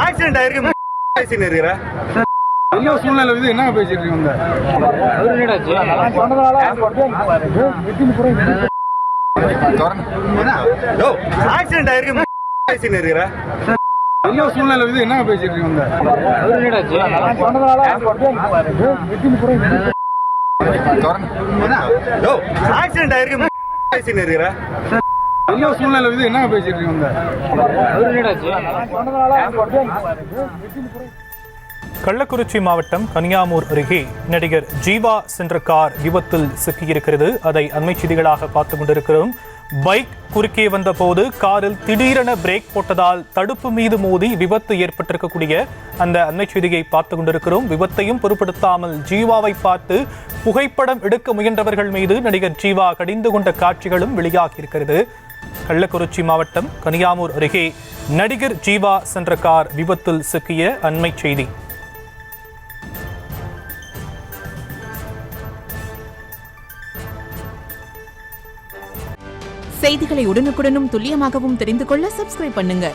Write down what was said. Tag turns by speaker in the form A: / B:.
A: Accident ஆயிருக்கு
B: என்ன சூழ்நிலை இது என்ன பேசிட்டு இருக்கீங்க
A: ஆக்சிடென்ட் ஆயிருக்கு
B: என்ன சூழ்நிலை இது என்ன பேசிட்டு இருக்கீங்க
A: ஆக்சிடென்ட் ஆயிருக்கு
B: என்ன சூழ்நிலை இது என்ன பேசிட்டு இருக்கீங்க
C: கள்ளக்குறிச்சி மாவட்டம் கனியாமூர் அருகே நடிகர் ஜீவா சென்ற கார் விபத்தில் சிக்கியிருக்கிறது. அதை அண்மை செய்திகளாக பார்த்து கொண்டிருக்கிறோம். பைக் குறுக்கே வந்த போது காரில் திடீரென பிரேக் போட்டதால் தடுப்பு மீது மோதி விபத்து ஏற்பட்டிருக்கக்கூடிய அந்த அண்மை செய்தியை பார்த்து கொண்டிருக்கிறோம். விபத்தையும் பொருட்படுத்தாமல் ஜீவாவை பார்த்து புகைப்படம் எடுக்க முயன்றவர்கள் மீது நடிகர் ஜீவா கடிந்து கொண்ட காட்சிகளும் வெளியாகியிருக்கிறது. கள்ளக்குறிச்சி மாவட்டம் கனியாமூர் அருகே நடிகர் ஜீவா சென்ற கார் விபத்தில் சிக்கிய அண்மை செய்தி.
D: செய்திகளை உடனுக்குடனும் துல்லியமாகவும் தெரிந்து கொள்ள சப்ஸ்கிரைப் பண்ணுங்க.